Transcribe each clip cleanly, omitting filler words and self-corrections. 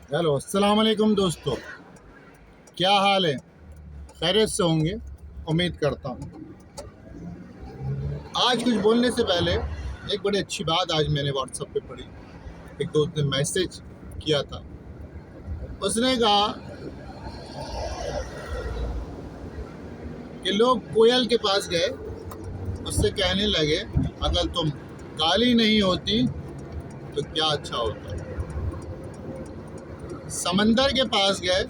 Hello अस्सलाम वालेकुम दोस्तों, क्या हाल है? खैरियत से होंगे, उम्मीद करता हूँ। आज कुछ बोलने से पहले एक बड़ी अच्छी बात आज मैंने व्हाट्सएप पे पढ़ी। एक दोस्त ने मैसेज किया था। उसने कहा कि लोग कोयल के पास गए, उससे कहने लगे अगर तुम काली नहीं होती तो क्या अच्छा होता। समंदर के पास गए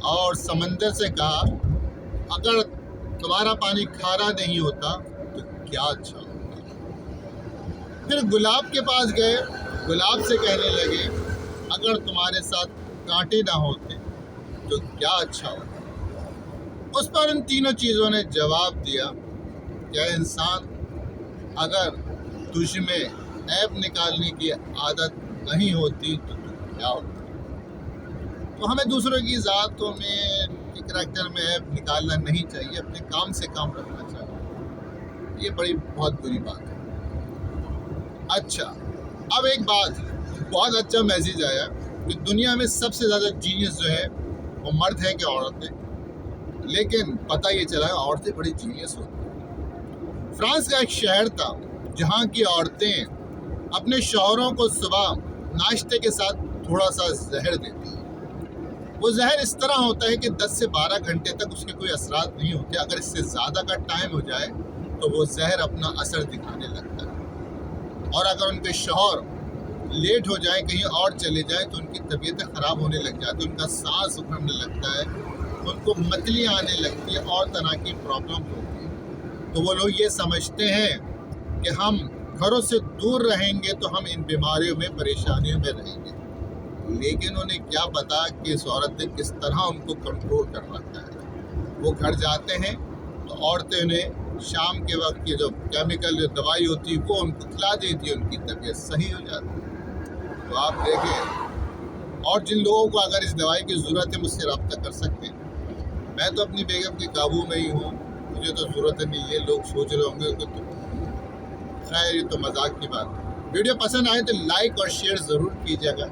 और समंदर से कहा अगर तुम्हारा पानी खारा नहीं होता तो क्या अच्छा होता। फिर गुलाब के पास गए, गुलाब से कहने लगे अगर तुम्हारे साथ कांटे ना होते तो क्या अच्छा होता। उस पर इन तीनों चीज़ों ने जवाब दिया, क्या इंसान अगर तुझ में ऐब निकालने की आदत नहीं होती तो क्या होता। तो हमें दूसरों की ज़ातों में, करैक्टर में ऐब निकालना नहीं चाहिए, अपने काम से काम रखना चाहिए। ये बड़ी बहुत बुरी बात है। अच्छा, अब एक बात, बहुत अच्छा मैसेज आया कि दुनिया में सबसे ज़्यादा जीनियस जो है वो मर्द है कि औरत है, लेकिन पता ये चला औरतें बड़ी जीनियस होती हैं। फ्रांस का एक शहर था जहाँ की औरतें अपने शौहरों को सुबह नाश्ते के साथ थोड़ा सा जहर देती हैं। वो जहर इस तरह होता है कि 10 से 12 घंटे तक उसके कोई असरात नहीं होते। अगर इससे ज़्यादा का टाइम हो जाए तो वो जहर अपना असर दिखाने लगता है। और अगर उनके शौहर लेट हो जाए, कहीं और चले जाए, तो उनकी तबीयतें ख़राब होने लग जाती है, उनका सांस उखड़ने लगता है, उनको मतलियाँ आने लगती है और तरह की प्रॉब्लम होती है। तो वो लोग ये समझते हैं कि हम घरों से दूर रहेंगे तो हम इन बीमारियों में, परेशानियों में रहेंगे, लेकिन उन्हें क्या पता कि इस औरत ने किस तरह उनको कंट्रोल कर रखा है। वो घर जाते हैं तो औरतें उन्हें शाम के वक्त की जो केमिकल जो दवाई होती है वो उनको खिला देती है, उनकी तबीयत सही हो जाती है। तो आप देखें, और जिन लोगों को अगर इस दवाई की ज़रूरत है मुझसे रब्ता कर सकते हैं। मैं तो अपनी बेगम के काबू में ही हूँ, मुझे तो ज़रूरत नहीं है। लोग सोच रहे होंगे कि तो खैर ये तो मजाक की बात है। वीडियो पसंद आए तो लाइक और शेयर ज़रूर कीजिएगा।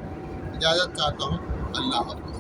इजाज़त चाहता हूँ, अल्लाह हाफ़िज़।